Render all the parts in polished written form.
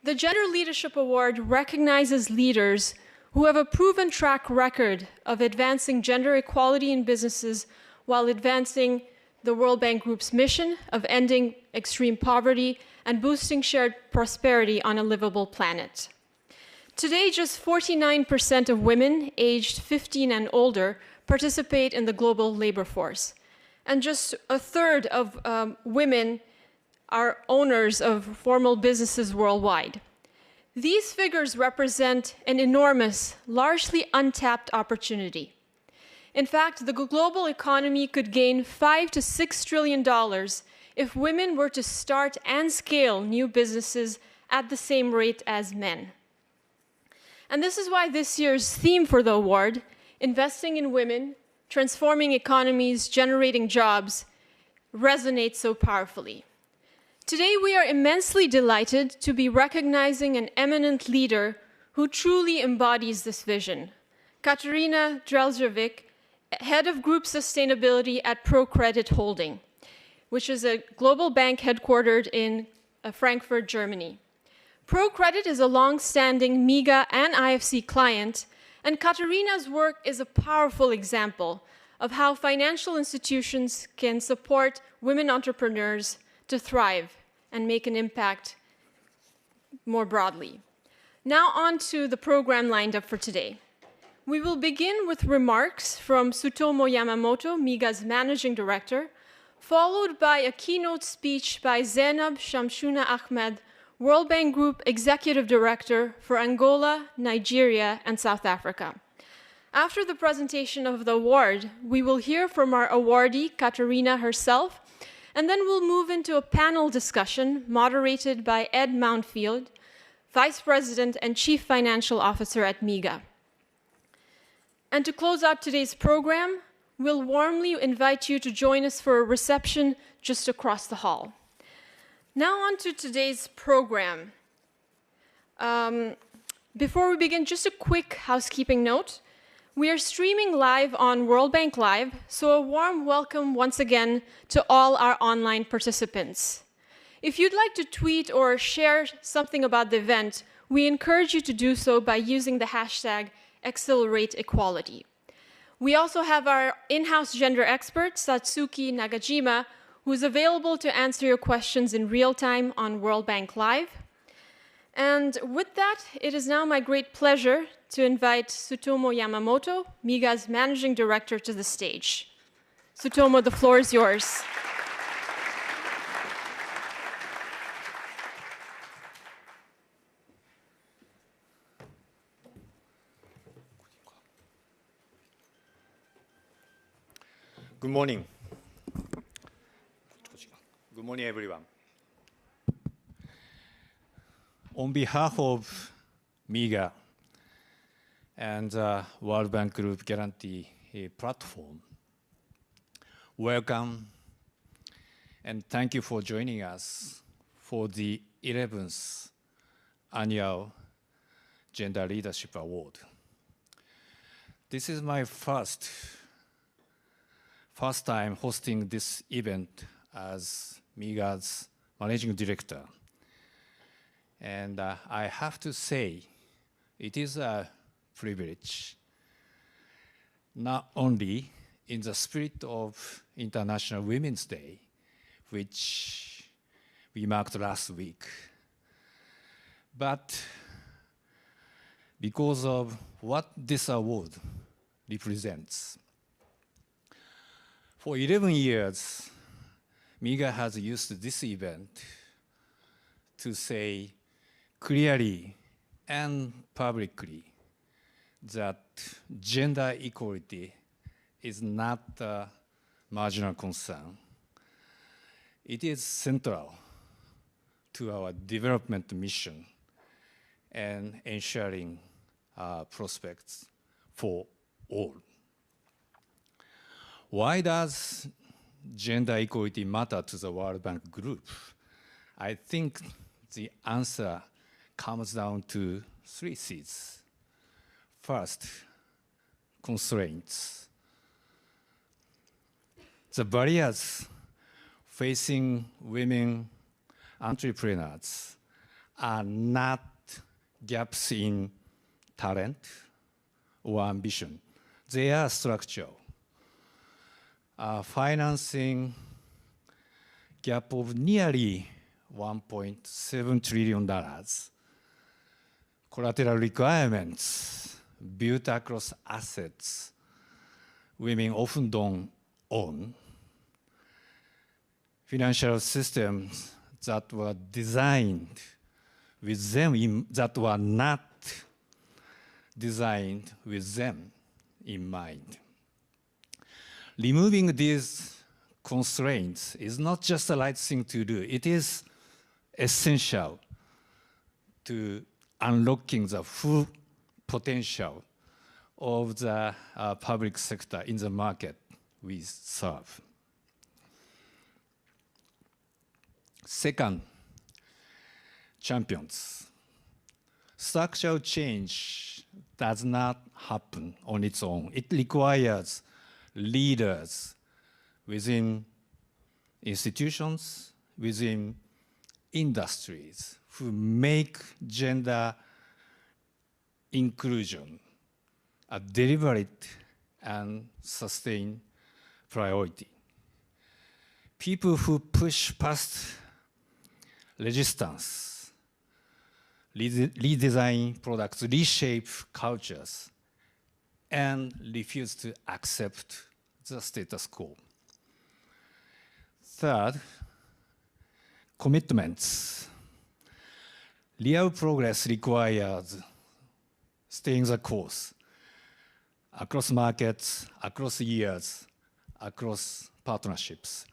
The Gender Leadership Award recognizes leaders who have a proven track record of advancing gender equality in businesses while advancing the World Bank Group's mission of ending extreme poverty and boosting shared prosperity on a livable planet. Today, just 49% of women aged 15 and older participate in the global labor force, and just a third of women are owners of formal businesses worldwide. These figures represent an enormous, largely untapped opportunity. In fact, the global economy could gain $5 to $6 trillion if women were to start and scale new businesses at the same rate as men. And this is why this year's theme for the award, Investing in Women, Transforming Economies, Generating Jobs, resonates so powerfully. Today, we are immensely delighted to be recognizing an eminent leader who truly embodies this vision, Katarina Zdraljevic, Head of Group Sustainability at ProCredit Holding, which is a global bank headquartered in Frankfurt, Germany. ProCredit is a long-standing MIGA and IFC client, and Katarina's work is a powerful example of how financial institutions can support women entrepreneurs to thrive and make an impact more broadly. Now on to the program lined up for today. We will begin with remarks from Tsutomu Yamamoto, MIGA's Managing Director, followed by a keynote speech by Zainab Shamshuna Ahmed, World Bank Group Executive Director for Angola, Nigeria, and South Africa. After the presentation of the award, we will hear from our awardee, Katarina herself, and then we'll move into a panel discussion moderated by Ed Mountfield, Vice President and Chief Financial Officer at MIGA. And to close out today's program, we'll warmly invite you to join us for a reception just across the hall. Now on to today's program. Before we begin, just a quick housekeeping note. We are streaming live on World Bank Live, so a warm welcome once again to all our online participants. If you'd like to tweet or share something about the event, we encourage you to do so by using the hashtag #AccelerateEquality. We also have our in-house gender expert, Satsuki Nagajima, who is available to answer your questions in real time on World Bank Live. And with that, it is now my great pleasure to invite Tsutomu Yamamoto, MIGA's Managing Director, to the stage. Tsutomu, the floor is yours. Good morning. Good morning, everyone. On behalf of MIGA and World Bank Group Guarantee Platform, welcome and thank you for joining us for the 11th Annual Gender Leadership Award. This is my first time hosting this event as MIGA's Managing Director. And I have to say, it is a privilege, not only in the spirit of International Women's Day, which we marked last week, but because of what this award represents. For 11 years, MIGA has used this event to say clearly and publicly that gender equality is not a marginal concern. It is central to our development mission and ensuring prospects for all. Why does gender equality matter to the World Bank Group? I think the answer comes down to 3 C's. First, constraints. The barriers facing women entrepreneurs are not gaps in talent or ambition. They are structural. Financing gap of nearly $1.7 trillion. Collateral requirements built across assets women often don't own. Financial systems that were designed with them that were not designed with them in mind. Removing these constraints is not just the right thing to do. It is essential to unlocking the full potential of the public sector in the market we serve. Second, champions. Structural change does not happen on its own. It requires leaders within institutions, within industries who make gender inclusion a deliberate and sustained priority. People who push past resistance, redesign products, reshape cultures, and refuse to accept the status quo. Third, commitments. Real progress requires staying the course across markets, across years, across partnerships.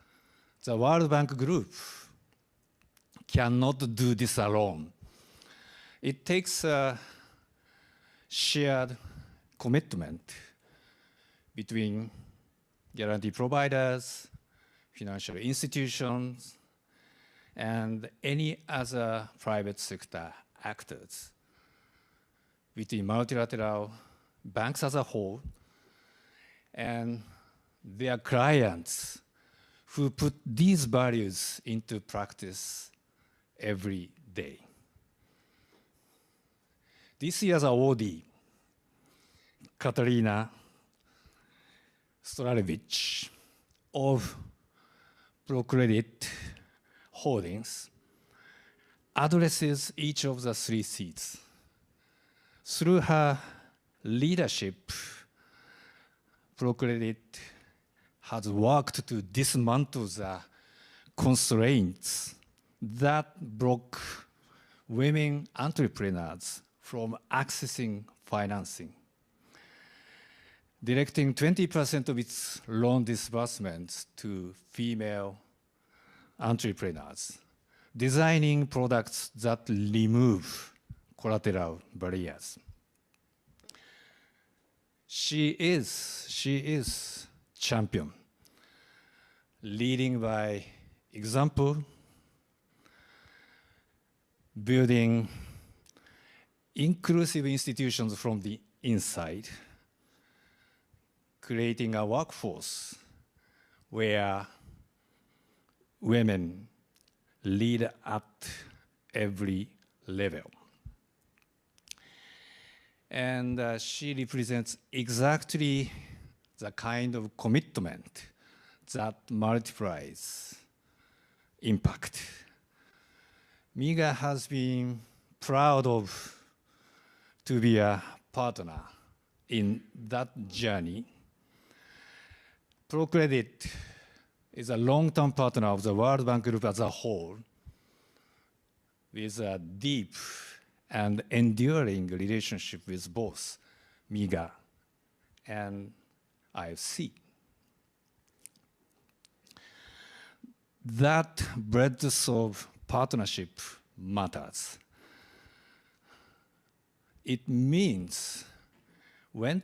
The World Bank Group cannot do this alone. It takes a shared commitment between guarantee providers, financial institutions, and any other private sector actors, between multilateral banks as a whole, and their clients who put these values into practice every day. This year's awardee, Katarina Zdraljevic of ProCredit Holdings, addresses each of the three C's. Through her leadership, ProCredit has worked to dismantle the constraints that block women entrepreneurs from accessing financing, directing 20% of its loan disbursements to female entrepreneurs, designing products that remove collateral barriers. She is champion, leading by example, building inclusive institutions from the inside, creating a workforce where women lead at every level. And she represents exactly the kind of commitment that multiplies impact. MIGA has been proud to be a partner in that journey. ProCredit is a long-term partner of the World Bank Group as a whole, with a deep and enduring relationship with both MIGA and IFC. That breadth of partnership matters. It means when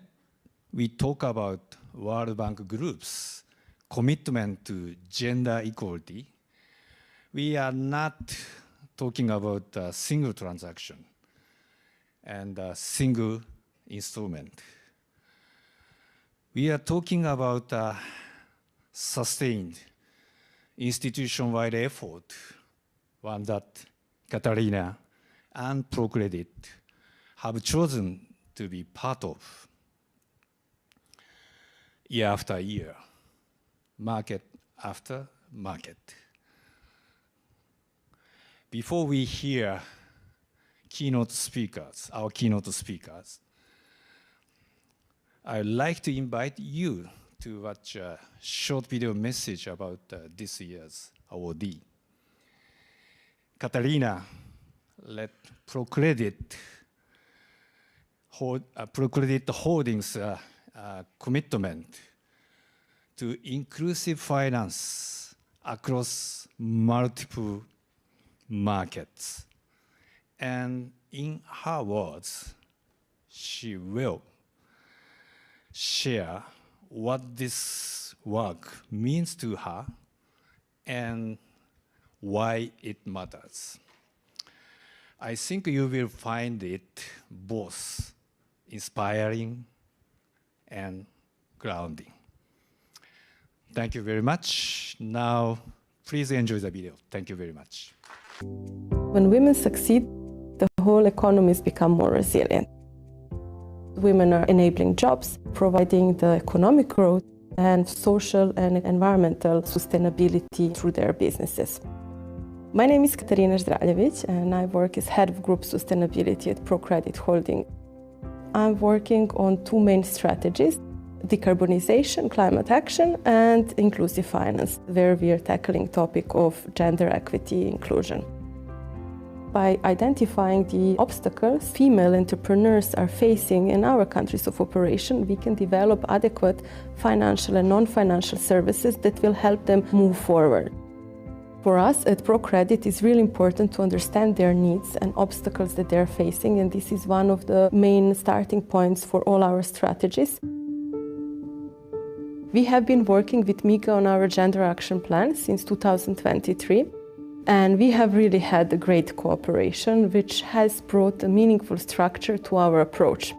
we talk about World Bank Group's commitment to gender equality, we are not talking about a single transaction and a single instrument. We are talking about a sustained institution-wide effort, one that Katarina and ProCredit have chosen to be part of year after year, market after market. Before we hear keynote speakers, our keynote speakers, I'd like to invite you to watch a short video message about this year's awardee. Katarina led ProCredit Holdings' commitment to inclusive finance across multiple markets. And in her words, she will share what this work means to her and why it matters. I think you will find it both inspiring and grounding. Thank you very much. Now, please enjoy the video. Thank you very much. When women succeed, the whole economies become more resilient. Women are enabling jobs, providing the economic growth and social and environmental sustainability through their businesses. My name is Katarina Zdraljevic and I work as Head of Group Sustainability at ProCredit Holding. I'm working on two main strategies: decarbonization, climate action, and inclusive finance, where we are tackling the topic of gender equity inclusion. By identifying the obstacles female entrepreneurs are facing in our countries of operation, we can develop adequate financial and non-financial services that will help them move forward. For us at ProCredit, it's really important to understand their needs and obstacles that they're facing, and this is one of the main starting points for all our strategies. We have been working with MIGA on our gender action plan since 2023. And we have really had a great cooperation, which has brought a meaningful structure to our approach.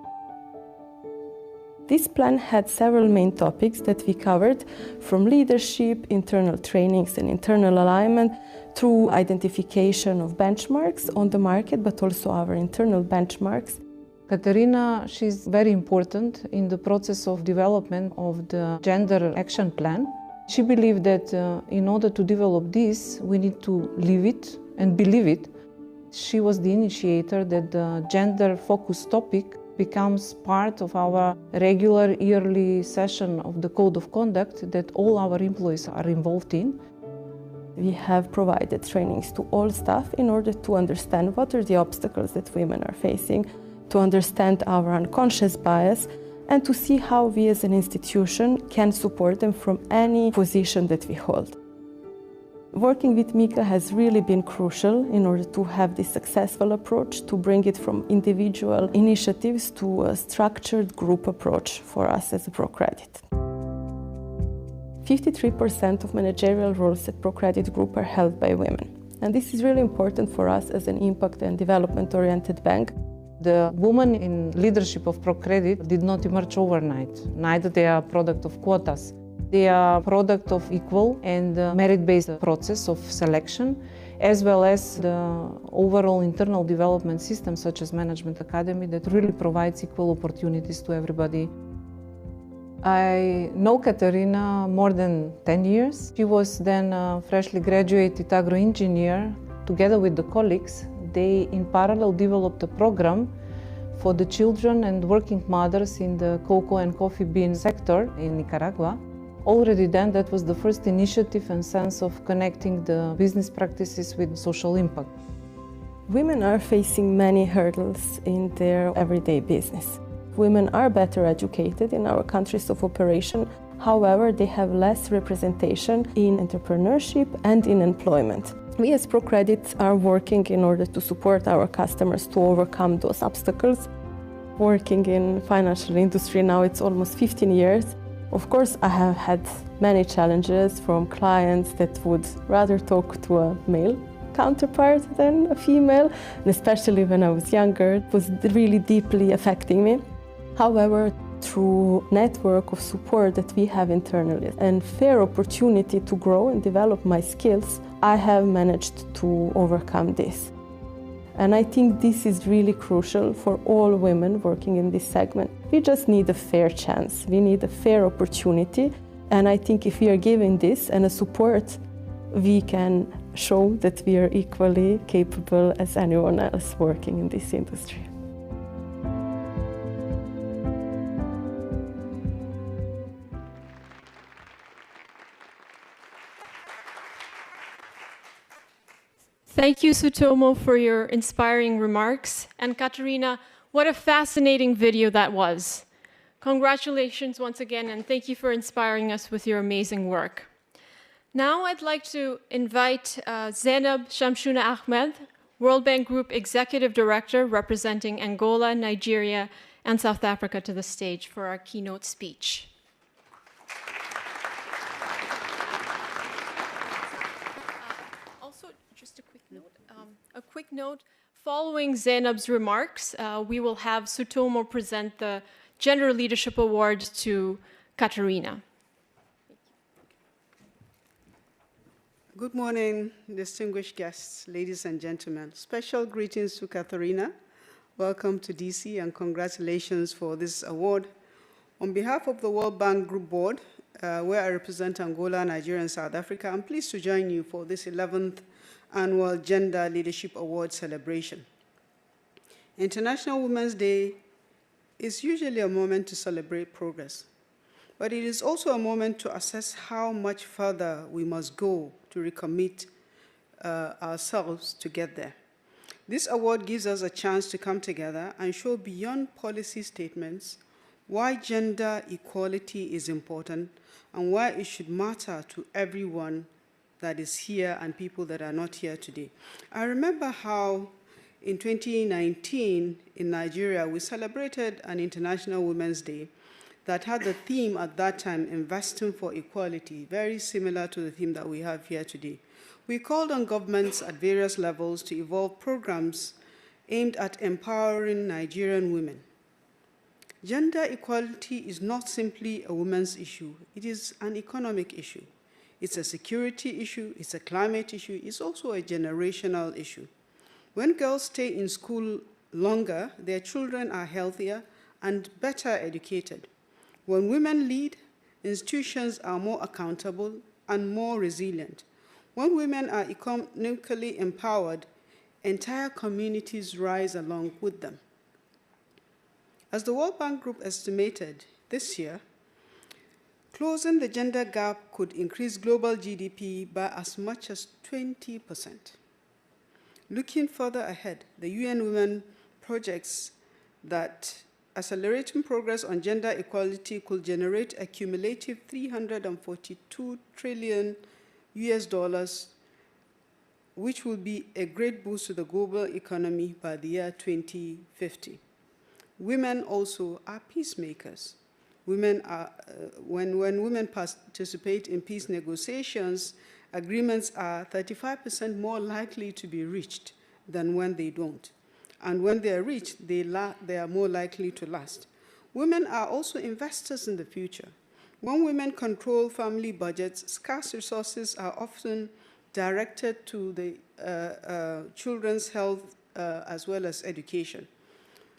This plan had several main topics that we covered, from leadership, internal trainings and internal alignment, through identification of benchmarks on the market, but also our internal benchmarks. Katarina, she's very important in the process of development of the gender action plan. She believed that in order to develop this, we need to live it and believe it. She was the initiator that the gender-focused topic becomes part of our regular yearly session of the Code of Conduct that all our employees are involved in. We have provided trainings to all staff in order to understand what are the obstacles that women are facing, to understand our unconscious bias, and to see how we as an institution can support them from any position that we hold. Working with MIGA has really been crucial in order to have this successful approach, to bring it from individual initiatives to a structured group approach for us as a ProCredit. 53% of managerial roles at ProCredit Group are held by women. And this is really important for us as an impact and development-oriented bank. The women in leadership of ProCredit did not emerge overnight. Neither they are a product of quotas. They are a product of equal and merit-based process of selection, as well as the overall internal development system, such as Management Academy, that really provides equal opportunities to everybody. I know Katarina more than 10 years. She was then a freshly graduated agro-engineer. Together with the colleagues, they in parallel developed a program for the children and working mothers in the cocoa and coffee bean sector in Nicaragua. Already then, that was the first initiative and sense of connecting the business practices with social impact. Women are facing many hurdles in their everyday business. Women are better educated in our countries of operation. However, they have less representation in entrepreneurship and in employment. We as ProCredit are working in order to support our customers to overcome those obstacles. Working in financial industry now, it's almost 15 years. Of course, I have had many challenges from clients that would rather talk to a male counterpart than a female, and especially when I was younger, it was really deeply affecting me. However, through network of support that we have internally and fair opportunity to grow and develop my skills, I have managed to overcome this. And I think this is really crucial for all women working in this segment. We just need a fair chance. We need a fair opportunity. And I think if we are given this and a support, we can show that we are equally capable as anyone else working in this industry. Thank you, Sutomo, for your inspiring remarks. And Katarina, what a fascinating video that was. Congratulations once again, and thank you for inspiring us with your amazing work. Now I'd like to invite Zainab Shamshuna Ahmed, World Bank Group Executive Director representing Angola, Nigeria, and South Africa to the stage for our keynote speech. Also, just a quick note, following Zainab's remarks, we will have Sutomo present the Gender Leadership Award to Katarina. Good morning, distinguished guests, ladies and gentlemen. Special greetings to Katarina. Welcome to DC and congratulations for this award. On behalf of the World Bank Group Board, where I represent Angola, Nigeria, and South Africa, I'm pleased to join you for this 11th Annual Gender Leadership Award celebration. International Women's Day is usually a moment to celebrate progress, but it is also a moment to assess how much further we must go to recommit ourselves to get there. This award gives us a chance to come together and show beyond policy statements why gender equality is important and why it should matter to everyone that is here and people that are not here today. I remember how in 2019 in Nigeria, we celebrated an International Women's Day that had the theme at that time, investing for equality, very similar to the theme that we have here today. We called on governments at various levels to evolve programs aimed at empowering Nigerian women. Gender equality is not simply a women's issue, it is an economic issue. It's a security issue, it's a climate issue, it's also a generational issue. When girls stay in school longer, their children are healthier and better educated. When women lead, institutions are more accountable and more resilient. When women are economically empowered, entire communities rise along with them. As the World Bank Group estimated this year, closing the gender gap could increase global GDP by as much as 20%. Looking further ahead, the UN Women projects that accelerating progress on gender equality could generate a cumulative $342 trillion, which will be a great boost to the global economy by the year 2050. Women also are peacemakers. Women are, when women participate in peace negotiations, agreements are 35% more likely to be reached than when they don't. And when they are reached, they are more likely to last. Women are also investors in the future. When women control family budgets, scarce resources are often directed to the children's health as well as education.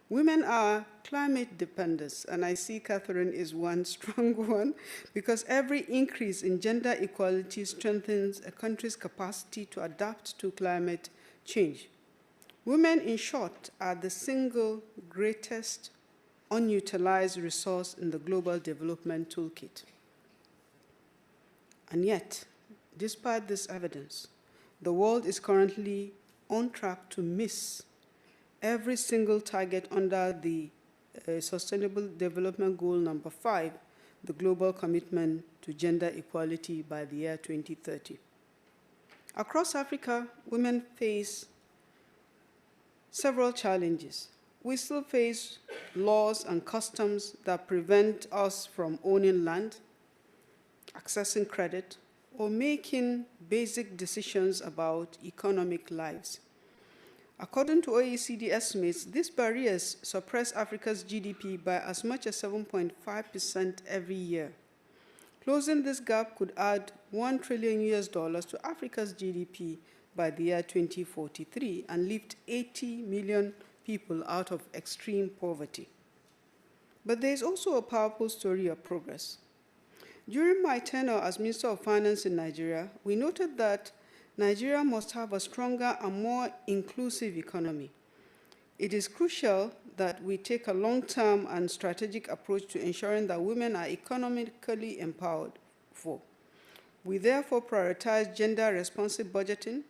Women are climate dependents, and I see Catherine is one strong one, because every increase in gender equality strengthens a country's capacity to adapt to climate change. Women, in short, are the single greatest unutilized resource in the global development toolkit. And yet, despite this evidence, the world is currently on track to miss every single target under the Sustainable Development Goal number 5, the global commitment to gender equality by the year 2030. Across Africa, women face several challenges. We still face laws and customs that prevent us from owning land, accessing credit, or making basic decisions about economic lives. According to OECD estimates, these barriers suppress Africa's GDP by as much as 7.5% every year. Closing this gap could add $1 trillion to Africa's GDP by the year 2043 and lift 80 million people out of extreme poverty. But there is also a powerful story of progress. During my tenure as Minister of Finance in Nigeria, we noted that Nigeria must have a stronger and more inclusive economy. It is crucial that we take a long-term and strategic approach to ensuring that women are economically empowered. We therefore prioritize gender-responsive budgeting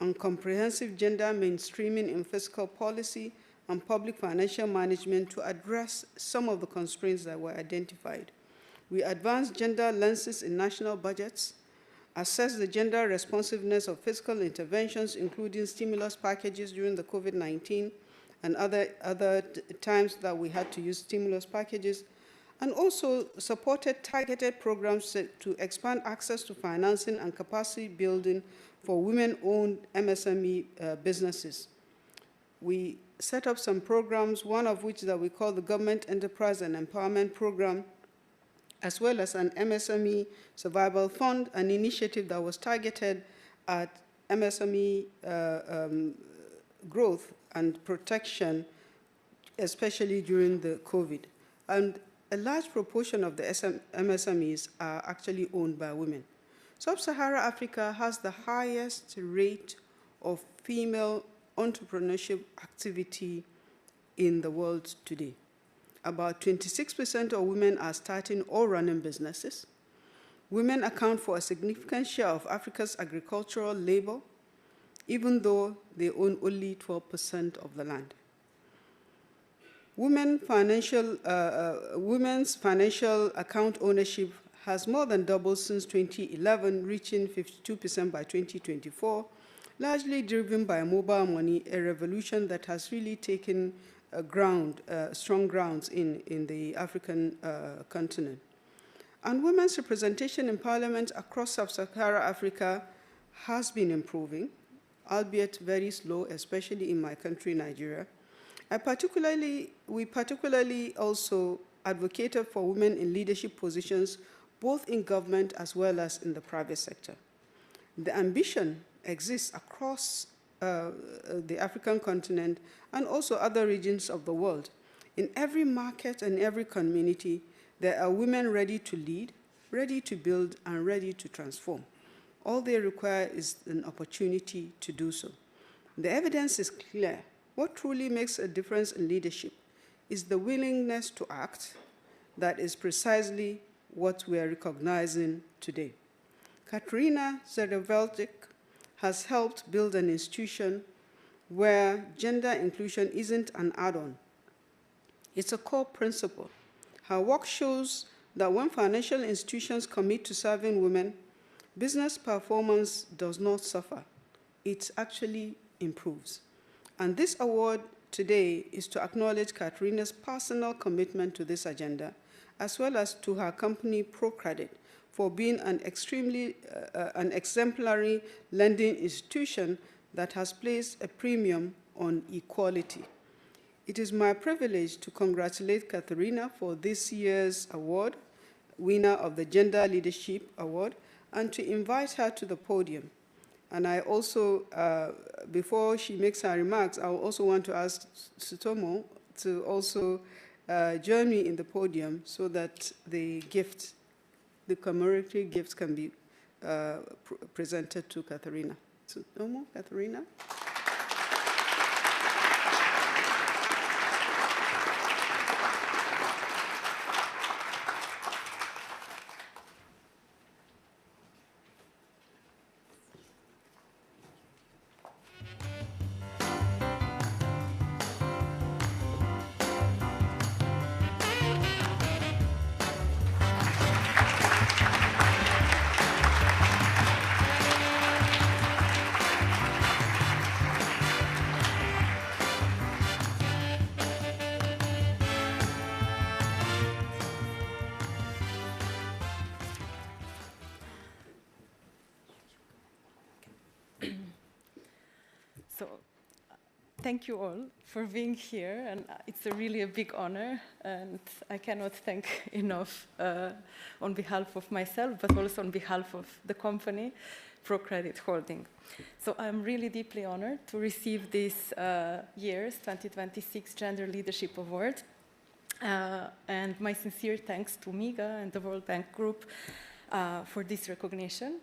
and comprehensive gender mainstreaming in fiscal policy and public financial management to address some of the constraints that were identified. We advance gender lenses in national budgets, assess the gender responsiveness of fiscal interventions, including stimulus packages during the COVID-19 and other times that we had to use stimulus packages, and also supported targeted programs to expand access to financing and capacity building for women-owned MSME businesses. We set up some programs, one of which that we call the Government Enterprise and Empowerment Program, as well as an MSME Survival Fund, an initiative that was targeted at MSME growth and protection, especially during the COVID. And a large proportion of the MSMEs are actually owned by women. Sub-Saharan Africa has the highest rate of female entrepreneurship activity in the world today. About 26% of women are starting or running businesses. Women account for a significant share of Africa's agricultural labor, even though they own only 12% of the land. Women's financial account ownership has more than doubled since 2011, reaching 52% by 2024, largely driven by mobile money, a revolution that has really taken strong grounds in the African continent. And women's representation in parliament across sub-Saharan Africa has been improving, albeit very slow, especially in my country, Nigeria. We particularly also advocated for women in leadership positions, both in government as well as in the private sector. The ambition exists across the African continent and also other regions of the world. In every market and every community, there are women ready to lead, ready to build, and ready to transform. All they require is an opportunity to do so. The evidence is clear. What truly makes a difference in leadership is the willingness to act. That is precisely what we are recognizing today. Katarina Zdraljevic has helped build an institution where gender inclusion isn't an add-on. It's a core principle. Her work shows that when financial institutions commit to serving women, business performance does not suffer. It actually improves. And this award today is to acknowledge Katarina's personal commitment to this agenda, as well as to her company, ProCredit, for being an exemplary lending institution that has placed a premium on equality. It is my privilege to congratulate Katarina for this year's award, winner of the Gender Leadership Award, and to invite her to the podium. And I also, before she makes her remarks, I also want to ask Sutomo to also join me in the podium so that the commemorative gifts can be presented to Katarina. Sutomo, Katarina. thank you all for being here, and it's really a big honor, and I cannot thank enough on behalf of myself, but also on behalf of the company, ProCredit Holding. So I'm really deeply honored to receive this year's 2026 Gender Leadership Award, and my sincere thanks to MIGA and the World Bank Group for this recognition,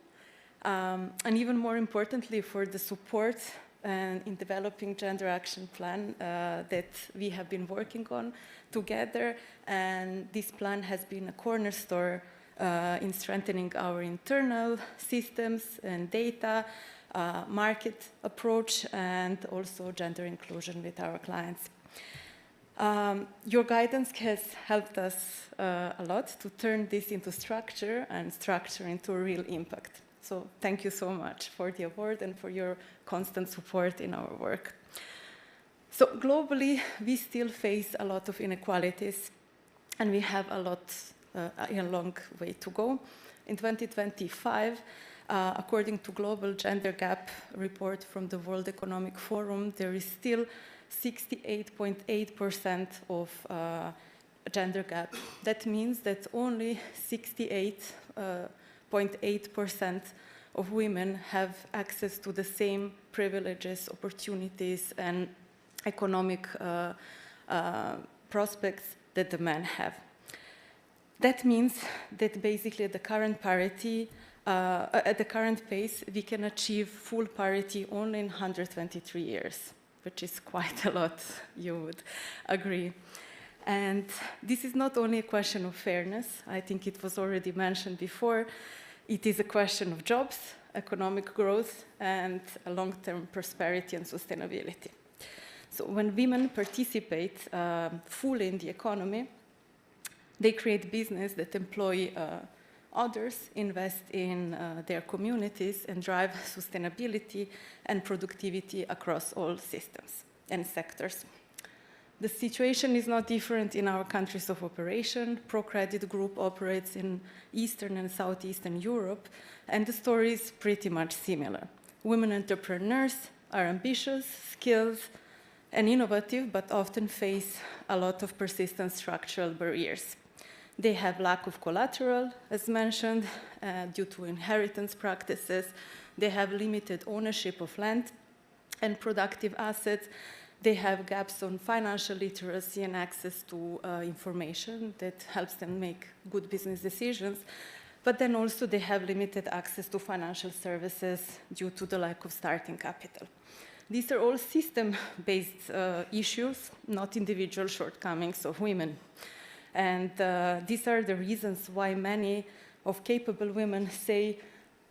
and even more importantly for the support in developing gender action plan that we have been working on together, and this plan has been a cornerstone in strengthening our internal systems and data, market approach, and also gender inclusion with our clients. Your guidance has helped us a lot to turn this into structure and structure into a real impact. So thank you so much for the award and for your constant support in our work. So globally, we still face a lot of inequalities, and we have a long way to go. In 2025, according to Global Gender Gap report from the World Economic Forum, there is still 68.8% of gender gap. That means that only 68.8% of women have access to the same privileges, opportunities, and economic prospects that the men have. That means that basically at the current parity, at the current pace, we can achieve full parity only in 123 years, which is quite a lot, you would agree. And this is not only a question of fairness. I think it was already mentioned before. It is a question of jobs, economic growth, and a long-term prosperity and sustainability. So when women participate fully in the economy, they create business that employ others, invest in their communities, and drive sustainability and productivity across all systems and sectors. The situation is not different in our countries of operation. ProCredit Group operates in Eastern and Southeastern Europe, and the story is pretty much similar. Women entrepreneurs are ambitious, skilled, and innovative, but often face a lot of persistent structural barriers. They have lack of collateral, as mentioned, due to inheritance practices. They have limited ownership of land and productive assets. They have gaps on financial literacy and access to information that helps them make good business decisions. But then also they have limited access to financial services due to the lack of starting capital. These are all system-based issues, not individual shortcomings of women. And these are the reasons why many of capable women say,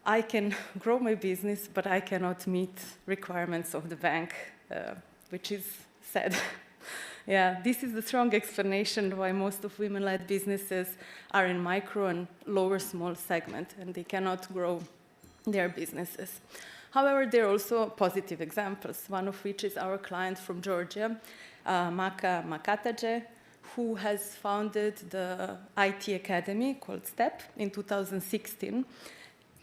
I can grow my business, but I cannot meet requirements of the bank, which is sad. Yeah, this is the strong explanation why most of women-led businesses are in micro and lower small segment, and they cannot grow their businesses. However, there are also positive examples, one of which is our client from Georgia, Maka Makataje, who has founded the IT Academy called STEP in 2016.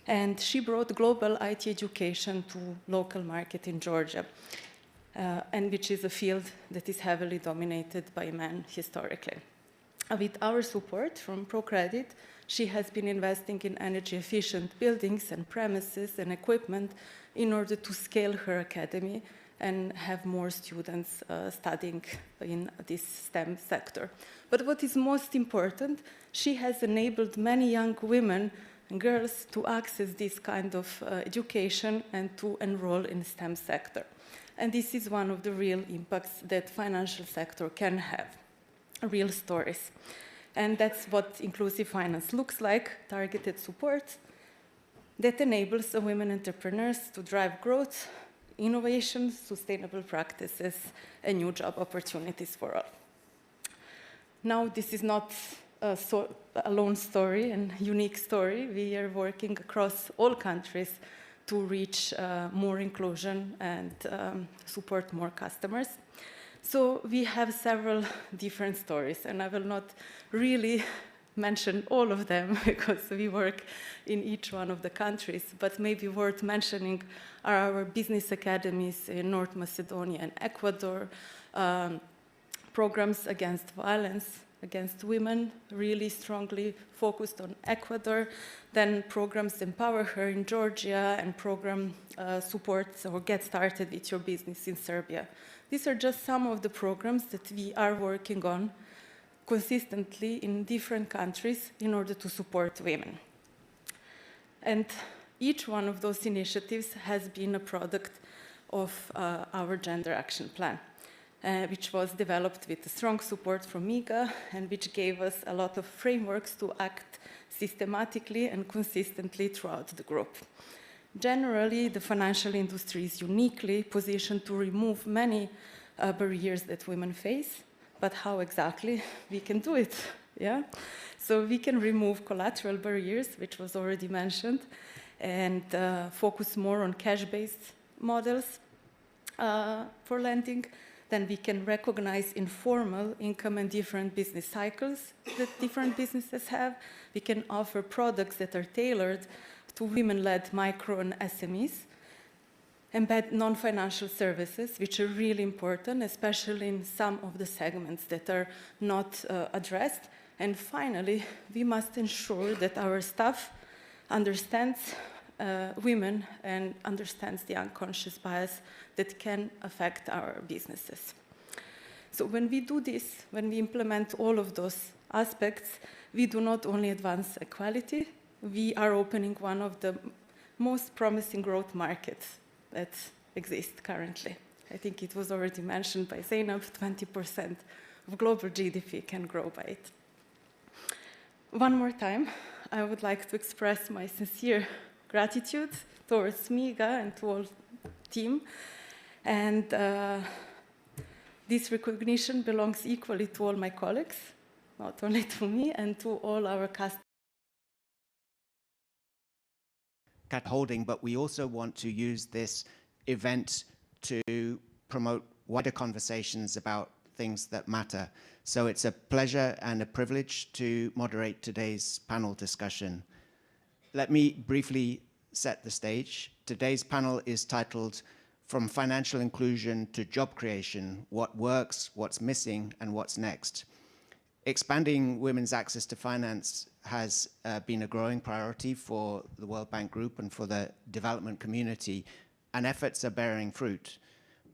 And she brought global IT education to local market in Georgia, and which is a field that is heavily dominated by men historically. With our support from ProCredit, she has been investing in energy-efficient buildings and premises and equipment in order to scale her academy and have more students studying in this STEM sector. But what is most important, she has enabled many young women and girls to access this kind of education and to enroll in the STEM sector. And this is one of the real impacts that financial sector can have, real stories. And that's what inclusive finance looks like, targeted support that enables women entrepreneurs to drive growth, innovation, sustainable practices, and new job opportunities for all. Now, this is not a lone story and unique story. We are working across all countries to reach more inclusion and support more customers. So we have several different stories, and I will not really mention all of them because we work in each one of the countries, but maybe worth mentioning are our business academies in North Macedonia and Ecuador, programs against violence against women, really strongly focused on Ecuador, then programs Empower Her in Georgia, and program supports or Get Started with Your Business in Serbia. These are just some of the programs that we are working on consistently in different countries in order to support women. And each one of those initiatives has been a product of our Gender Action Plan, which was developed with strong support from MIGA and which gave us a lot of frameworks to act systematically and consistently throughout the group. Generally, the financial industry is uniquely positioned to remove many barriers that women face, but how exactly we can do it? Yeah? So we can remove collateral barriers, which was already mentioned, and focus more on cash-based models for lending. Then we can recognize informal income and different business cycles that different businesses have. We can offer products that are tailored to women-led micro and SMEs. Embed non-financial services, which are really important, especially in some of the segments that are not addressed. And finally, we must ensure that our staff understands women and understands the unconscious bias that can affect our businesses. So when we do this, when we implement all of those aspects, we do not only advance equality, we are opening one of the most promising growth markets that exist currently. I think it was already mentioned by Zainab, 20% of global GDP can grow by it. One more time, I would like to express my sincere gratitude towards MIGA and to all team. And this recognition belongs equally to all my colleagues, not only to me, and to all our customers. Holding, but we also want to use this event to promote wider conversations about things that matter. So it's a pleasure and a privilege to moderate today's panel discussion. Let me briefly set the stage. Today's panel is titled From Financial Inclusion to Job Creation, What Works, What's Missing, and What's Next. Expanding women's access to finance has been a growing priority for the World Bank Group and for the development community, and efforts are bearing fruit.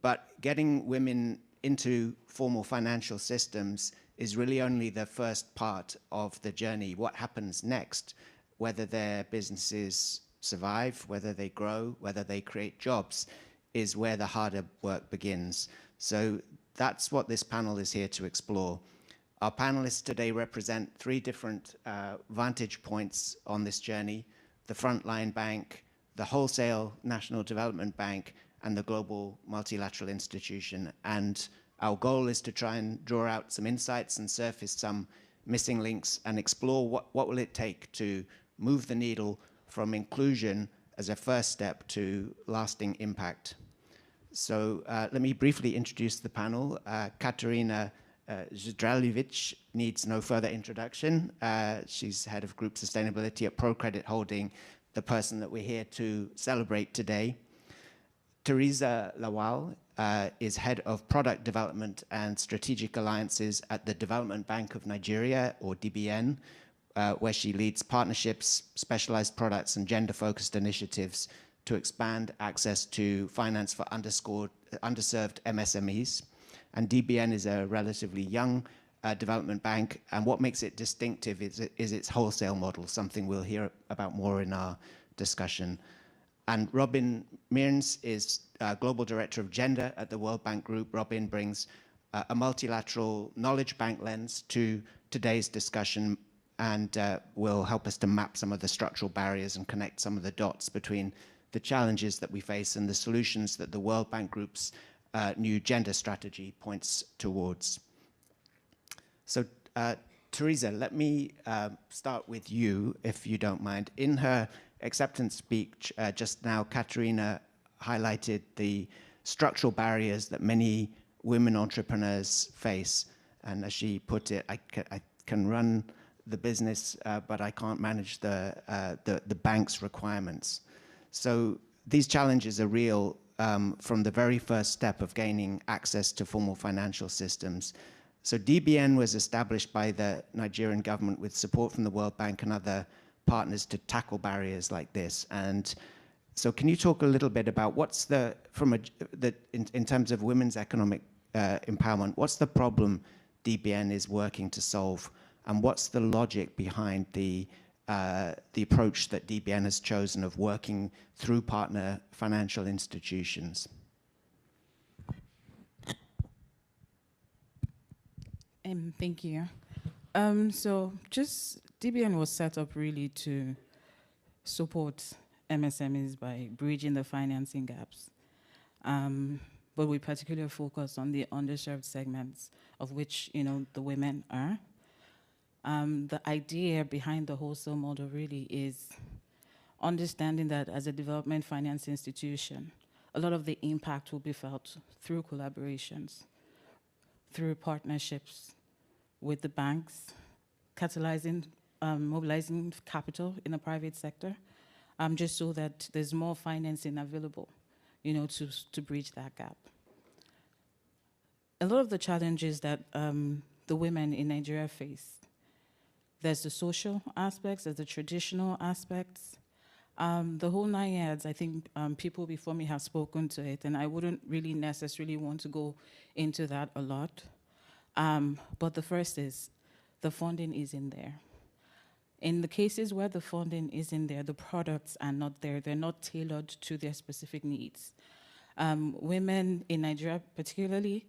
But getting women into formal financial systems is really only the first part of the journey. What happens next, whether their businesses survive, whether they grow, whether they create jobs, is where the harder work begins. So that's what this panel is here to explore. Our panelists today represent three different vantage points on this journey: the Frontline Bank, the Wholesale National Development Bank, and the Global Multilateral Institution. And our goal is to try and draw out some insights and surface some missing links and explore what will it take to move the needle from inclusion as a first step to lasting impact. So let me briefly introduce the panel. Katarina Zdraljevic needs no further introduction. She's head of group sustainability at ProCredit Holding, the person that we're here to celebrate today. Teresa Lawal is head of product development and strategic alliances at the Development Bank of Nigeria, or DBN, where she leads partnerships, specialized products, and gender-focused initiatives to expand access to finance for underserved MSMEs. And DBN is a relatively young development bank, and what makes it distinctive is its wholesale model, something we'll hear about more in our discussion. And Robin Mearns is Global Director of Gender at the World Bank Group. Robin brings a multilateral knowledge bank lens to today's discussion and will help us to map some of the structural barriers and connect some of the dots between the challenges that we face and the solutions that the World Bank Group's new gender strategy points towards. So, Teresa, let me start with you, if you don't mind. In her acceptance speech just now, Katarina highlighted the structural barriers that many women entrepreneurs face. And as she put it, I can run the business, but I can't manage the bank's requirements. So these challenges are real from the very first step of gaining access to formal financial systems. So DBN was established by the Nigerian government with support from the World Bank and other partners to tackle barriers like this. And so can you talk a little bit about what's in terms of women's economic empowerment, what's the problem DBN is working to solve, and what's the logic behind the approach that DBN has chosen of working through partner financial institutions? Thank you. So DBN was set up really to support MSMEs by bridging the financing gaps. But we particularly focus on the underserved segments, of which the women are. The idea behind the wholesale model really is understanding that as a development finance institution, a lot of the impact will be felt through collaborations, through partnerships with the banks, catalyzing, mobilizing capital in the private sector, just so that there's more financing available, to bridge that gap. A lot of the challenges that the women in Nigeria face, there's the social aspects, there's the traditional aspects, the whole 9 yards. I think people before me have spoken to it, and I wouldn't really necessarily want to go into that a lot. But the first is the funding isn't there. In the cases where the funding isn't there, the products are not there. They're not tailored to their specific needs. Women in Nigeria particularly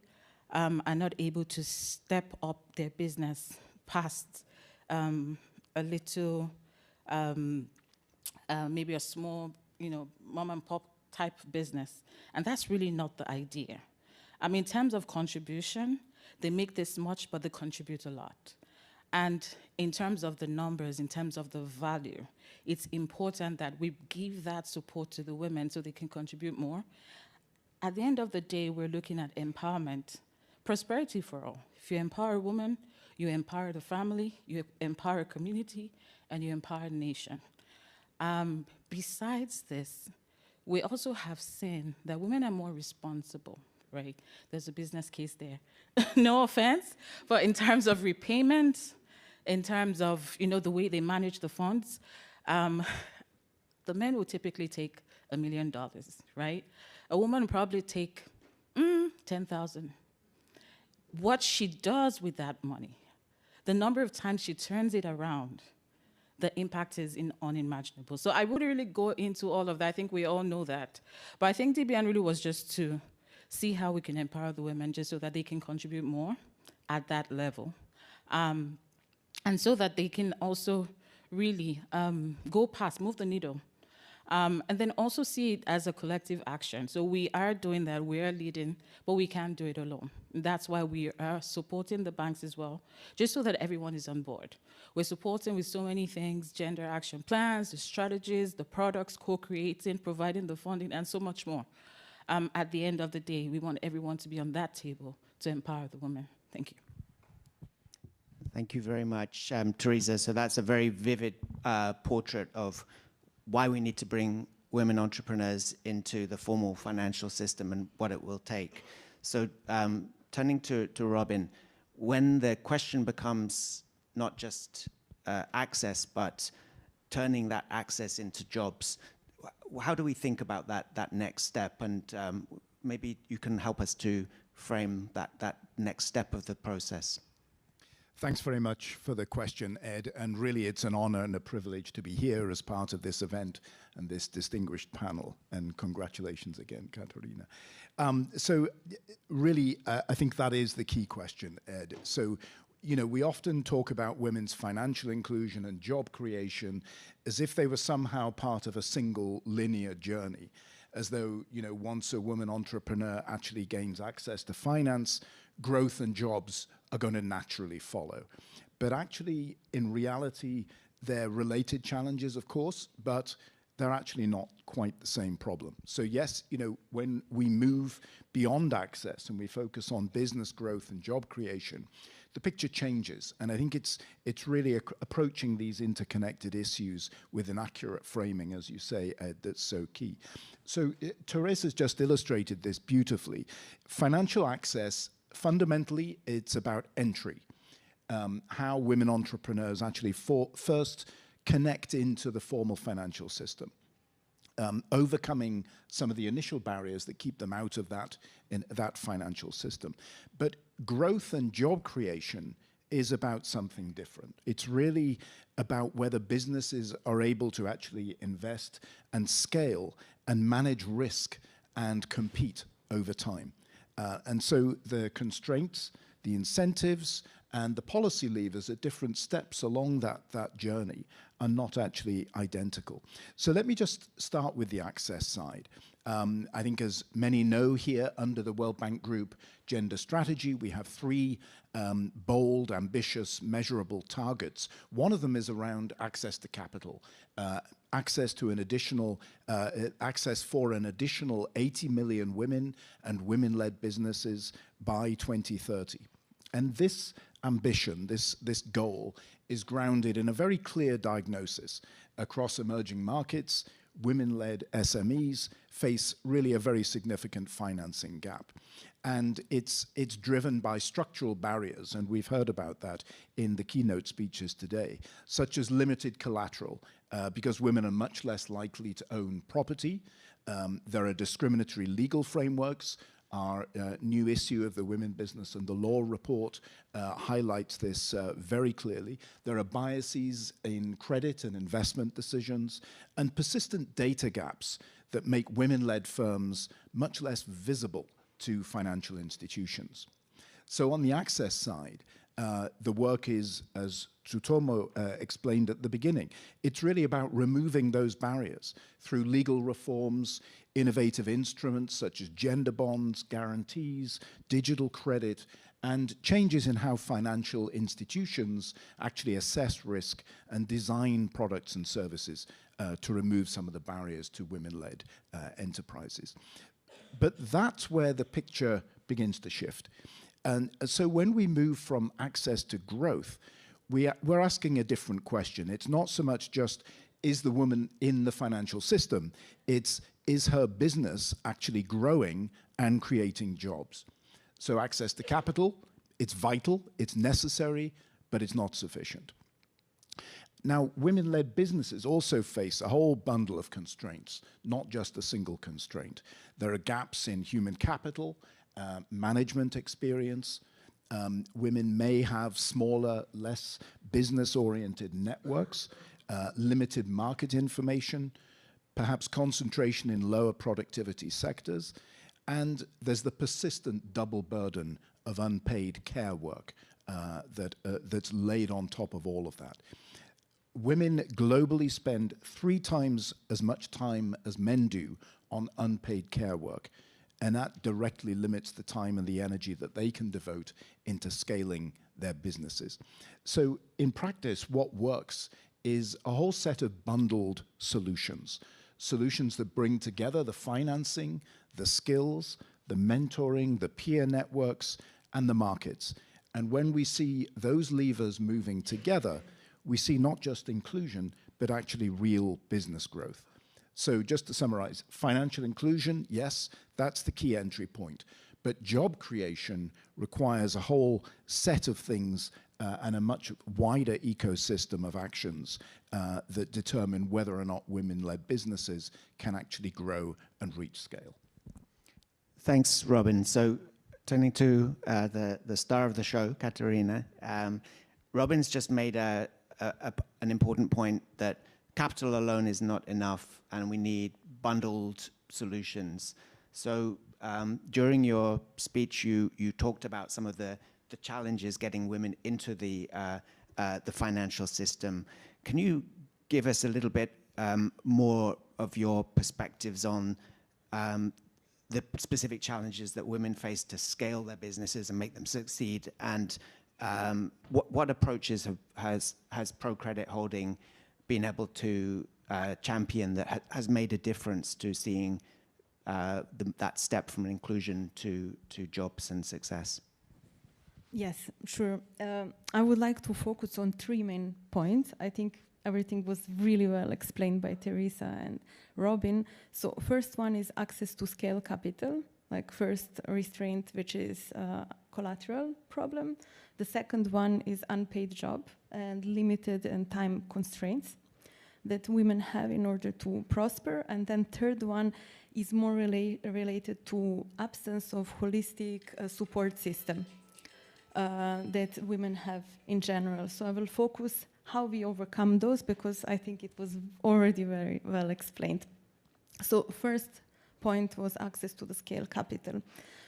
are not able to step up their business past a little, maybe a small, mom and pop type business. And that's really not the idea. In terms of contribution, they make this much, but they contribute a lot. And in terms of the numbers, in terms of the value, it's important that we give that support to the women so they can contribute more. At the end of the day, we're looking at empowerment, prosperity for all. If you empower a woman, you empower the family, you empower a community, and you empower a nation. Besides this, we also have seen that women are more responsible, right? There's a business case there. No offense, but in terms of repayment, in terms of the way they manage the funds, the men will typically take $1 million, right? A woman will probably take 10,000. What she does with that money, the number of times she turns it around, the impact is unimaginable. So I wouldn't really go into all of that. I think we all know that. But I think DBN really was just to see how we can empower the women just so that they can contribute more at that level. And so that they can also really go past, move the needle. And then also see it as a collective action. So we are doing that, we are leading, but we can't do it alone. That's why we are supporting the banks as well, just so that everyone is on board. We're supporting with so many things, gender action plans, the strategies, the products, co-creating, providing the funding, and so much more. At the end of the day, we want everyone to be on that table to empower the women. Thank you. Thank you very much, Teresa. So that's a very vivid portrait of why we need to bring women entrepreneurs into the formal financial system and what it will take. So turning to Robin, when the question becomes not just access, but turning that access into jobs, how do we think about that next step? And maybe you can help us to frame that next step of the process. Thanks very much for the question, Ed, and really it's an honor and a privilege to be here as part of this event and this distinguished panel, and congratulations again, Katarina. So really, I think that is the key question, Ed. So, we often talk about women's financial inclusion and job creation as if they were somehow part of a single linear journey, as though, once a woman entrepreneur actually gains access to finance, growth and jobs are going to naturally follow. But actually, in reality, they're related challenges, of course, but they're actually not quite the same problem. So yes, when we move beyond access and we focus on business growth and job creation, the picture changes. And I think it's really approaching these interconnected issues with an accurate framing, as you say, Ed, that's so key. So Therese has just illustrated this beautifully. Financial access, fundamentally, it's about entry. How women entrepreneurs actually first connect into the formal financial system. Overcoming some of the initial barriers that keep them out of that financial system. But growth and job creation is about something different. It's really about whether businesses are able to actually invest and scale and manage risk and compete over time. And so the constraints, the incentives, and the policy levers at different steps along that journey are not actually identical. So let me just start with the access side. I think as many know here, under the World Bank Group gender strategy, we have 3 bold, ambitious, measurable targets. One of them is around access to capital, access for an additional 80 million women and women-led businesses by 2030. And this ambition, this goal, is grounded in a very clear diagnosis. Across emerging markets, women-led SMEs face really a very significant financing gap. And it's driven by structural barriers, and we've heard about that in the keynote speeches today, such as limited collateral, because women are much less likely to own property. There are discriminatory legal frameworks. Our new issue of the Women, Business and the Law report highlights this very clearly. There are biases in credit and investment decisions and persistent data gaps that make women-led firms much less visible to financial institutions. So on the access side, the work is, as Tsutomu explained at the beginning, it's really about removing those barriers through legal reforms, innovative instruments such as gender bonds, guarantees, digital credit, and changes in how financial institutions actually assess risk and design products and services to remove some of the barriers to women-led enterprises. But that's where the picture begins to shift. And so when we move from access to growth, we're asking a different question. It's not so much just, is the woman in the financial system? It's, is her business actually growing and creating jobs? So access to capital, it's vital, it's necessary, but it's not sufficient. Now, women-led businesses also face a whole bundle of constraints, not just a single constraint. There are gaps in human capital, management experience. Women may have smaller, less business-oriented networks, limited market information, perhaps concentration in lower productivity sectors, and there's the persistent double burden of unpaid care work that's laid on top of all of that. Women globally spend 3 times as much time as men do on unpaid care work, and that directly limits the time and the energy that they can devote into scaling their businesses. So in practice, what works is a whole set of bundled solutions that bring together the financing, the skills, the mentoring, the peer networks, and the markets. And when we see those levers moving together, we see not just inclusion, but actually real business growth. So just to summarize, financial inclusion, yes, that's the key entry point. But job creation requires a whole set of things and a much wider ecosystem of actions that determine whether or not women-led businesses can actually grow and reach scale. Thanks, Robin. So turning to the star of the show, Katarina, Robin's just made an important point that capital alone is not enough and we need bundled solutions. So during your speech, you talked about some of the challenges getting women into the financial system. Can you give us a little bit more of your perspectives on the specific challenges that women face to scale their businesses and make them succeed? And what approaches has ProCredit Holding been able to champion that has made a difference to seeing that step from inclusion to jobs and success? Yes, sure. I would like to focus on three main points. I think everything was really well explained by Teresa and Robin. So first one is access to scale capital, like first restraint, which is collateral problem. The second one is unpaid job and limited and time constraints that women have in order to prosper. And then third one is more related to absence of holistic support system that women have in general. So I will focus how we overcome those, because I think it was already very well explained. So first point was access to the scale capital.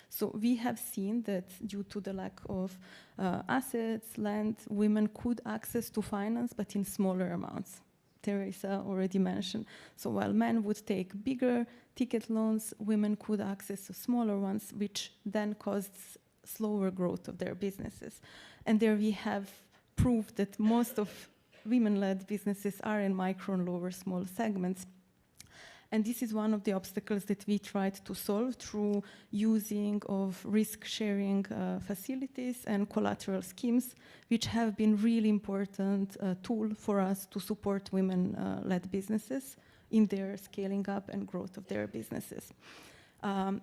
So we have seen that due to the lack of assets, land, women could access to finance, but in smaller amounts. Teresa already mentioned. So while men would take bigger ticket loans, women could access smaller ones, which then caused slower growth of their businesses. And there we have proved that most of women-led businesses are in micro and lower small segments. And this is one of the obstacles that we tried to solve through using of risk-sharing facilities and collateral schemes, which have been really important tool for us to support women-led businesses in their scaling up and growth of their businesses.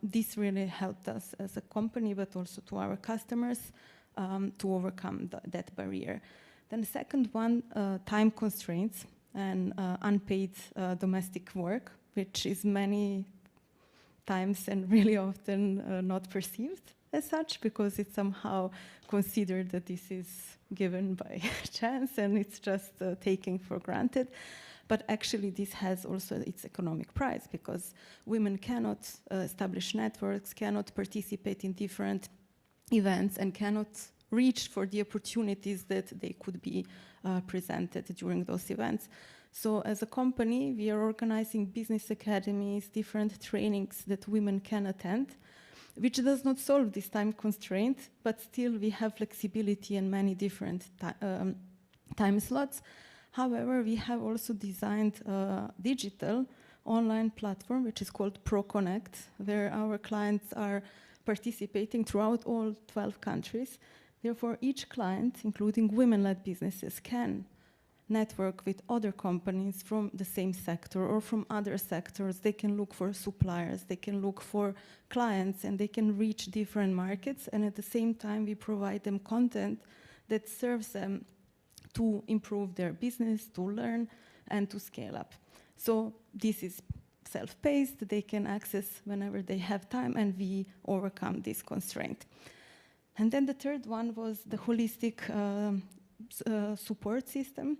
This really helped us as a company, but also to our customers to overcome that barrier. Then the second one, time constraints and unpaid domestic work, which is many times and really often not perceived as such, because it's somehow considered that this is given by chance and it's just taken for granted. But actually this has also its economic price, because women cannot establish networks, cannot participate in different events, and cannot reach for the opportunities that they could be presented during those events. So as a company, we are organizing business academies, different trainings that women can attend, which does not solve this time constraint, but still we have flexibility in many different time slots. However, we have also designed a digital online platform, which is called ProConnect, where our clients are participating throughout all 12 countries. Therefore, each client, including women-led businesses, can network with other companies from the same sector or from other sectors. They can look for suppliers, they can look for clients, and they can reach different markets. And at the same time, we provide them content that serves them to improve their business, to learn, and to scale up. So this is self-paced, they can access whenever they have time, and we overcome this constraint. And then the third one was the holistic support system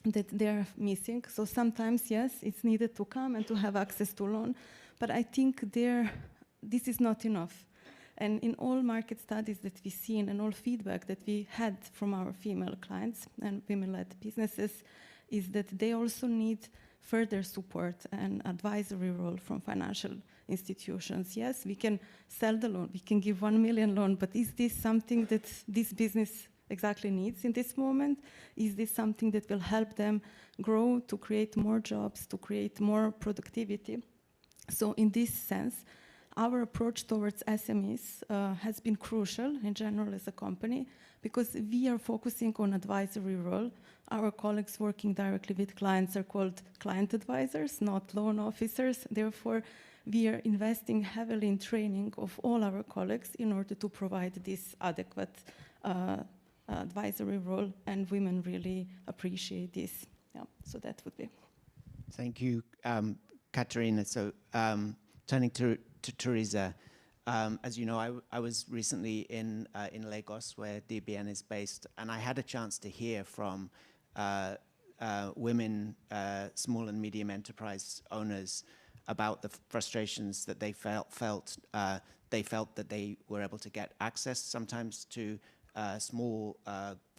that they're missing. So sometimes, yes, it's needed to come and to have access to loan, but I think this is not enough. And in all market studies that we've seen and all feedback that we had from our female clients and women-led businesses is that they also need further support and advisory role from financial institutions. Yes, we can sell the loan, we can give 1 million loan, but is this something that this business exactly needs in this moment? Is this something that will help them grow, to create more jobs, to create more productivity? So in this sense, our approach towards SMEs has been crucial in general as a company, because we are focusing on advisory role. Our colleagues working directly with clients are called client advisors, not loan officers. Therefore, we are investing heavily in training of all our colleagues in order to provide this adequate advisory role, and women really appreciate this. Yeah, so that would be. Thank you, Katarina. So turning to Teresa, as you know, I was recently in Lagos, where DBN is based, and I had a chance to hear from women, small and medium enterprise owners, about the frustrations that they felt. They felt that they were able to get access sometimes to small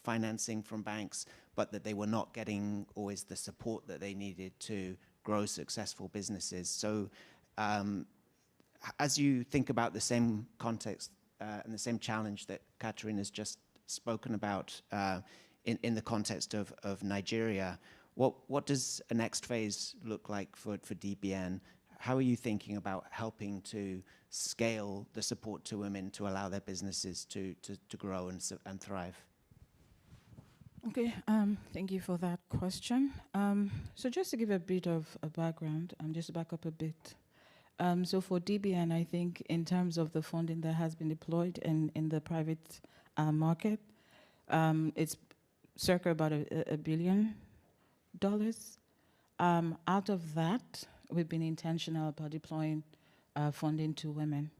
financing from banks, but that they were not getting always the support that they needed to grow successful businesses. So as you think about the same context and the same challenge that Katarina has just spoken about in the context of Nigeria, What does a next phase look like for DBN? How are you thinking about helping to scale the support to women to allow their businesses to grow and thrive? Okay, thank you for that question. So just to give a bit of a background, just to back up a bit. So for DBN, I think in terms of the funding that has been deployed in the private market, it's circa about $1 billion. Out of that, we've been intentional about deploying funding to women.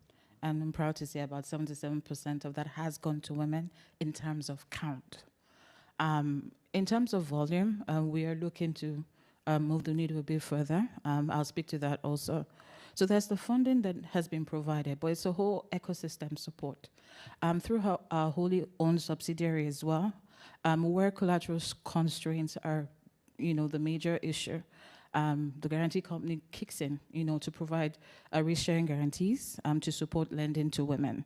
And I'm proud to say about 77% of that has gone to women in terms of count. In terms of volume, we are looking to move the needle a bit further. I'll speak to that also. So there's the funding that has been provided, but it's a whole ecosystem support through our wholly owned subsidiary as well, where collateral constraints are, the major issue. The guarantee company kicks in, to provide risk-sharing guarantees to support lending to women.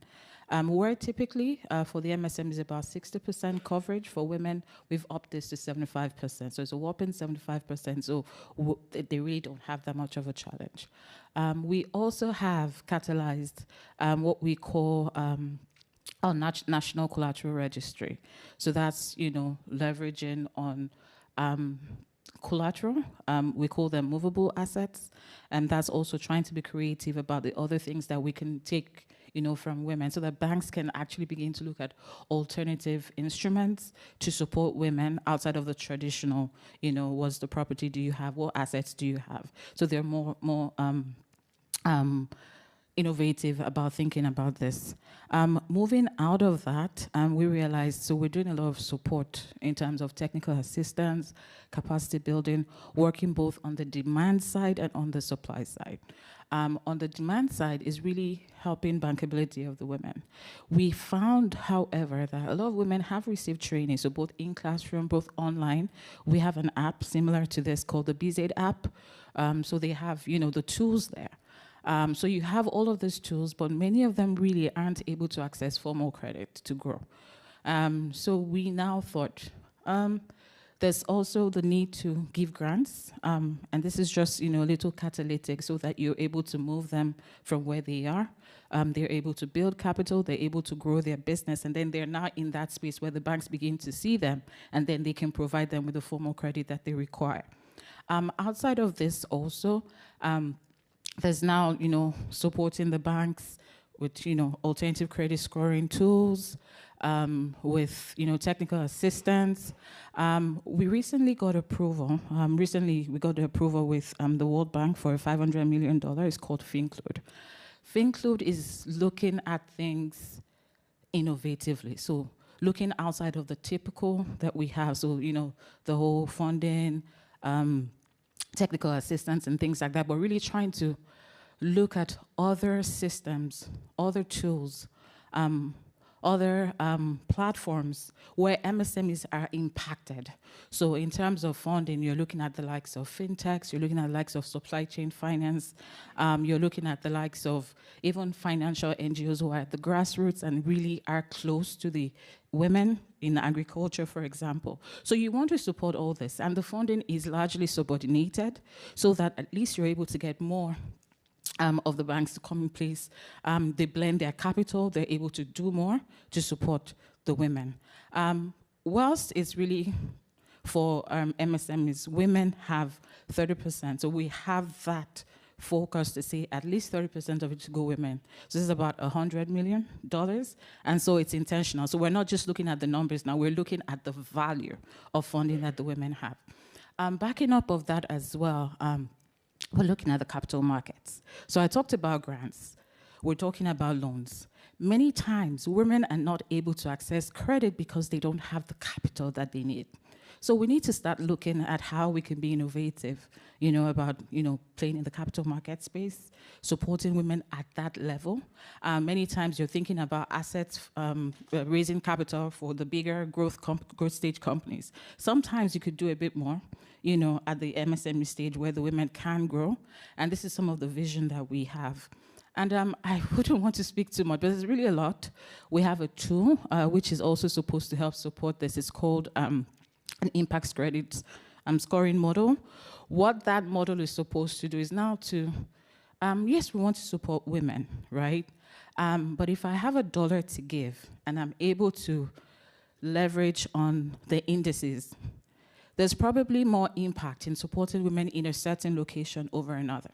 Where typically for the MSM is about 60% coverage, for women, we've upped this to 75%. So it's a whopping 75%, so they really don't have that much of a challenge. We also have catalyzed what we call our National Collateral Registry. So that's, leveraging on collateral. We call them movable assets, and that's also trying to be creative about the other things that we can take from women, so that banks can actually begin to look at alternative instruments to support women outside of the traditional, what's the property do you have, what assets do you have? So they're more innovative about thinking about this. Moving out of that, we realized, so we're doing a lot of support in terms of technical assistance, capacity building, working both on the demand side and on the supply side. On the demand side is really helping bankability of the women. We found, however, that a lot of women have received training, so both in classroom, both online. We have an app similar to this called the BZ app. So they have, the tools there. So you have all of these tools, but many of them really aren't able to access formal credit to grow. So we now thought, there's also the need to give grants, and this is just, a little catalytic so that you're able to move them from where they are. They're able to build capital, they're able to grow their business, and then they're now in that space where the banks begin to see them, and then they can provide them with the formal credit that they require. Outside of this also, there's now, supporting the banks with, alternative credit scoring tools, with, technical assistance. We recently got approval. We got the approval with the World Bank for $500 million. It's called FinClude. FinClude is looking at things innovatively. So looking outside of the typical that we have. So, the whole funding, technical assistance and things like that, but really trying to look at other systems, other tools, other platforms where MSMEs are impacted. So in terms of funding, you're looking at the likes of fintechs, you're looking at the likes of supply chain finance, you're looking at the likes of even financial NGOs who are at the grassroots and really are close to the women in agriculture, for example. So you want to support all this, and the funding is largely subordinated so that at least you're able to get more of the banks to come in place. They blend their capital, they're able to do more to support the women. Whilst it's really for MSMEs, women have 30%, so we have that focus to say at least 30% of it to go women. So this is about $100 million, and so it's intentional. So we're not just looking at the numbers now, we're looking at the value of funding that the women have. Backing up of that as well, we're looking at the capital markets. So I talked about grants. We're talking about loans. Many times, women are not able to access credit because they don't have the capital that they need. So we need to start looking at how we can be innovative, about, playing in the capital market space, supporting women at that level. Many times you're thinking about assets, raising capital for the bigger growth stage companies. Sometimes you could do a bit more, at the MSME stage where the women can grow. And this is some of the vision that we have. And I wouldn't want to speak too much, but there's really a lot. We have a tool which is also supposed to help support this. It's called an impacts credit scoring model. What that model is supposed to do is now to, yes, we want to support women, right? But if I have $1 to give and I'm able to leverage on the indices, there's probably more impact in supporting women in a certain location over another.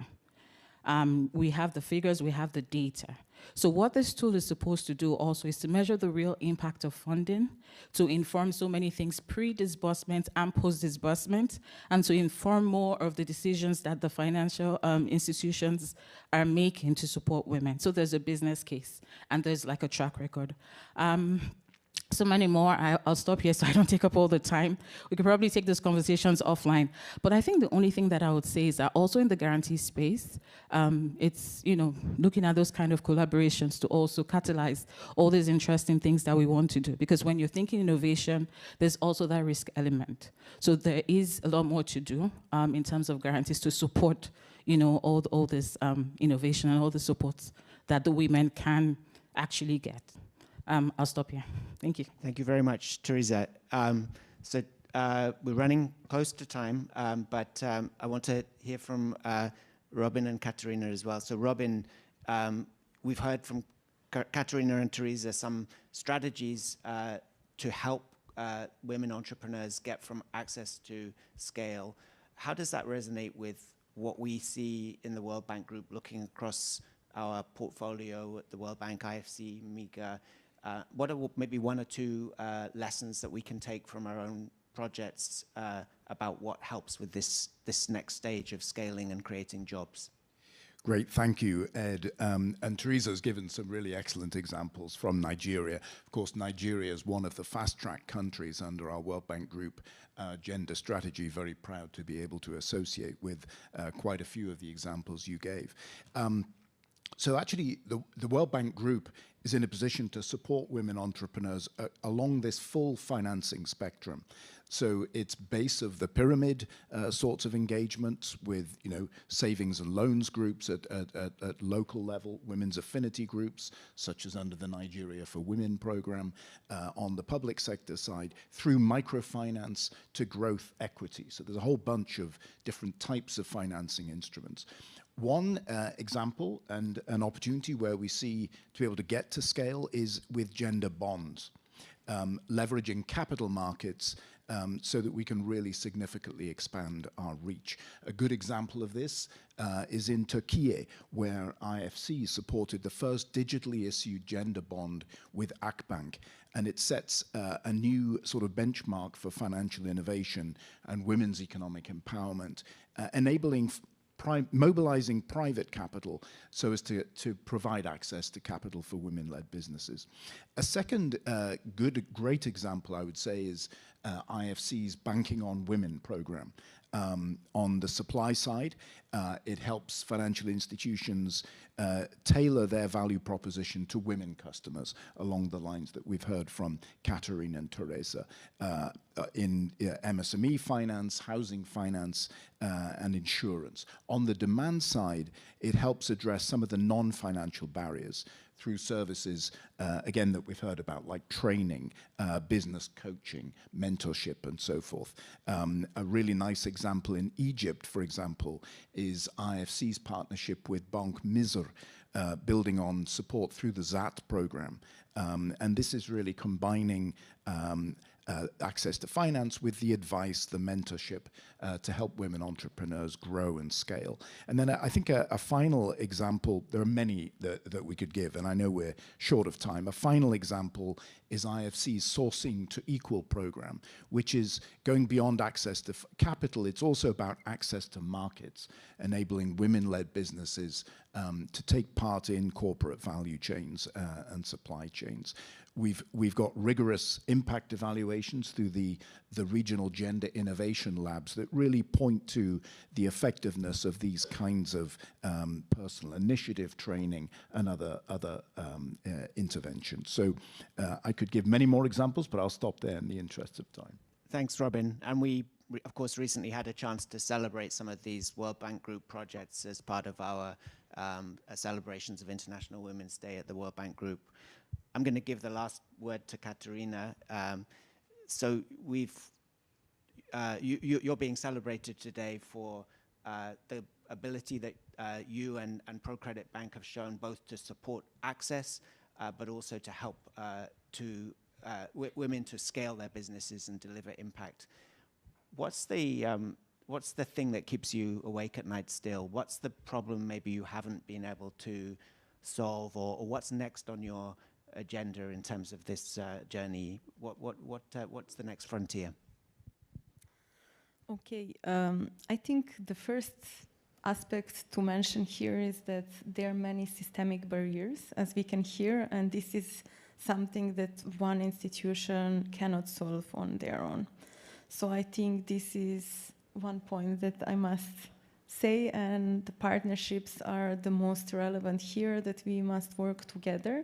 We have the figures, we have the data. So what this tool is supposed to do also is to measure the real impact of funding, to inform so many things pre-disbursement and post-disbursement, and to inform more of the decisions that the financial institutions are making to support women. So there's a business case, and there's like a track record. So many more. I'll stop here so I don't take up all the time. We could probably take these conversations offline. But I think the only thing that I would say is that also in the guarantee space, it's, looking at those kind of collaborations to also catalyze all these interesting things that we want to do. Because when you're thinking innovation, there's also that risk element. So there is a lot more to do in terms of guarantees to support, all this innovation and all the supports that the women can actually get. I'll stop here. Thank you. Thank you very much, Teresa. So we're running close to time, but I want to hear from Robin and Katarina as well. So Robin, we've heard from Katarina and Teresa some strategies to help women entrepreneurs get from access to scale. How does that resonate with what we see in the World Bank Group looking across our portfolio at the World Bank, IFC, MIGA? What are maybe one or two lessons that we can take from our own projects about what helps with this next stage of scaling and creating jobs? Great, thank you, Ed. And Teresa has given some really excellent examples from Nigeria. Of course, Nigeria is one of the fast-track countries under our World Bank Group gender strategy. Very proud to be able to associate with quite a few of the examples you gave. So actually, the World Bank Group is in a position to support women entrepreneurs along this full financing spectrum. So it's base of the pyramid sorts of engagements with, savings and loans groups at local level, women's affinity groups, such as under the Nigeria for Women program, on the public sector side, through microfinance to growth equity. So there's a whole bunch of different types of financing instruments. One example and an opportunity where we see to be able to get to scale is with gender bonds, leveraging capital markets so that we can really significantly expand our reach. A good example of this is in Turkey, where IFC supported the first digitally issued gender bond with Akbank, and it sets a new sort of benchmark for financial innovation and women's economic empowerment, enabling mobilizing private capital so as to provide access to capital for women-led businesses. A second great example, I would say, is IFC's Banking on Women program. On the supply side, it helps financial institutions tailor their value proposition to women customers along the lines that we've heard from Katarina and Teresa in MSME finance, housing finance, and insurance. On the demand side, it helps address some of the non-financial barriers through services, again, that we've heard about, like training, business coaching, mentorship, and so forth. A really nice example in Egypt, for example, is IFC's partnership with Bank Misr, building on support through the ZAT program. And this is really combining access to finance with the advice, the mentorship to help women entrepreneurs grow and scale. And then I think a final example, there are many that we could give, and I know we're short of time. A final example is IFC's Sourcing to Equal program, which is going beyond access to capital. It's also about access to markets, enabling women-led businesses to take part in corporate value chains and supply chains. We've got rigorous impact evaluations through the regional gender innovation labs that really point to the effectiveness of these kinds of personal initiative training and other interventions. So I could give many more examples, but I'll stop there in the interest of time. Thanks, Robin. And we, of course, recently had a chance to celebrate some of these World Bank Group projects as part of our celebrations of International Women's Day at the World Bank Group. I'm going to give the last word to Katarina. So we've you're being celebrated today for the ability that you and ProCredit Bank have shown both to support access, but also to help women to scale their businesses and deliver impact. What's the thing that keeps you awake at night still? What's the problem maybe you haven't been able to solve, or what's next on your agenda in terms of this journey? What's the next frontier? Okay, I think the first aspect to mention here is that there are many systemic barriers, as we can hear, and this is something that one institution cannot solve on their own. So I think this is one point that I must say, and the partnerships are the most relevant here, that we must work together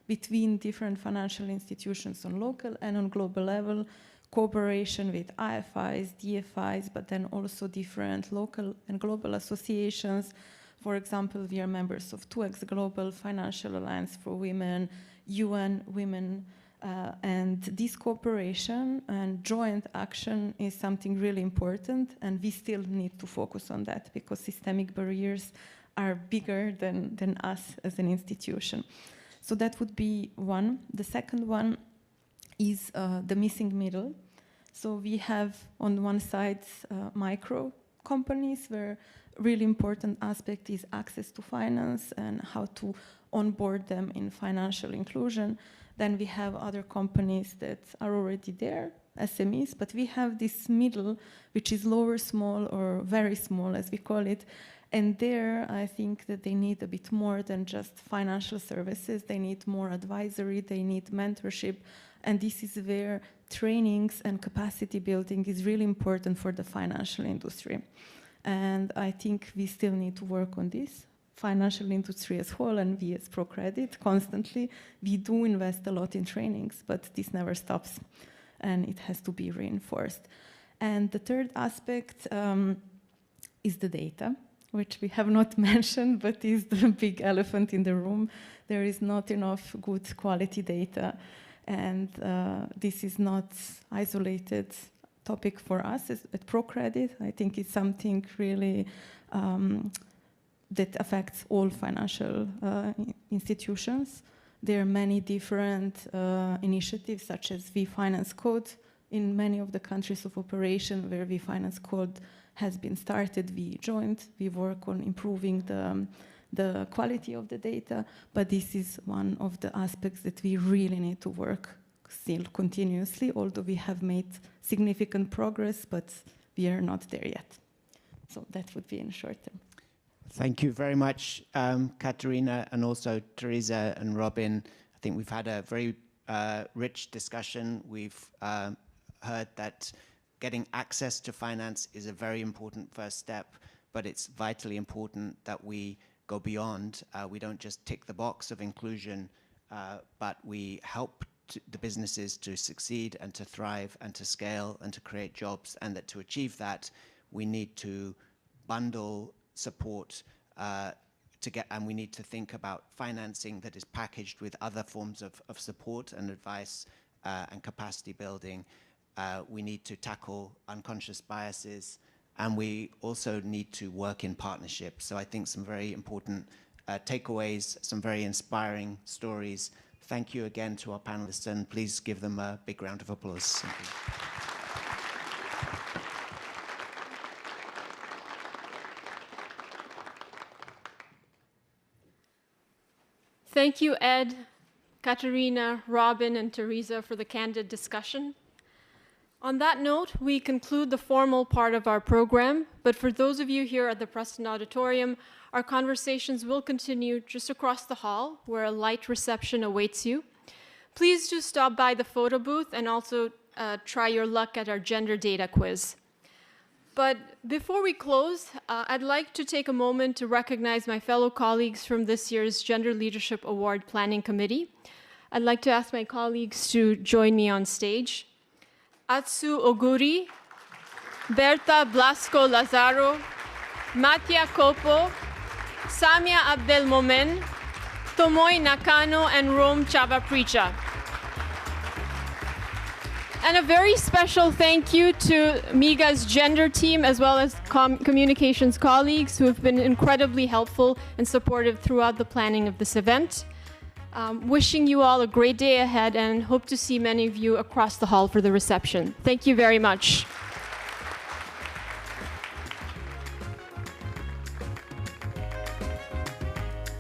between different financial institutions on local and on global level, cooperation with IFIs, DFIs, but then also different local and global associations. For example, we are members of 2X Global, Financial Alliance for Women, UN Women, and this cooperation and joint action is something really important, and we still need to focus on that because systemic barriers are bigger than us as an institution. So that would be one. The second one is the missing middle. So we have on one side micro companies where really important aspect is access to finance and how to onboard them in financial inclusion. Then we have other companies that are already there, SMEs, but we have this middle, which is lower small or very small, as we call it. And there, I think that they need a bit more than just financial services. They need more advisory, they need mentorship. And this is where trainings and capacity building is really important for the financial industry. And I think we still need to work on this. Financial industry as whole, and we as ProCredit constantly, we do invest a lot in trainings, but this never stops and it has to be reinforced. And the third aspect is the data, which we have not mentioned, but is the big elephant in the room. There is not enough good quality data, and this is not isolated topic for us at ProCredit. I think it's something really that affects all financial institutions. There are many different initiatives, such as V-Finance Code in many of the countries of operation where V-Finance Code has been started. We joined, we work on improving the quality of the data, but this is one of the aspects that we really need to work still continuously, although we have made significant progress, but we are not there yet. So that would be in short term. Thank you very much, Katarina, and also Teresa and Robin. I think we've had a very rich discussion. We've heard that getting access to finance is a very important first step, but it's vitally important that we go beyond. We don't just tick the box of inclusion, but we help the businesses to succeed and to thrive and to scale and to create jobs, and that to achieve that, we need to bundle support and we need to think about financing that is packaged with other forms of support and advice and capacity building. We need to tackle unconscious biases, and we also need to work in partnership. So I think some very important takeaways, some very inspiring stories. Thank you again to our panelists, and please give them a big round of applause. Thank you, Ed, Katarina, Robin, and Teresa for the candid discussion. On that note, we conclude the formal part of our program, but for those of you here at the Preston Auditorium, our conversations will continue just across the hall, where a light reception awaits you. Please do stop by the photo booth and also try your luck at our gender data quiz. But before we close, I'd like to take a moment to recognize my fellow colleagues from this year's Gender Leadership Award Planning Committee. I'd like to ask my colleagues to join me on stage. Atsu Oguri, Berta Blasco Lazaro, Mattia Kopo, Samia Abdelmomen, Tomoy Nakano, and Rome Chavapricha. And a very special thank you to MIGA's gender team as well as communications colleagues who have been incredibly helpful and supportive throughout the planning of this event. Wishing you all a great day ahead and hope to see many of you across the hall for the reception. Thank you very much.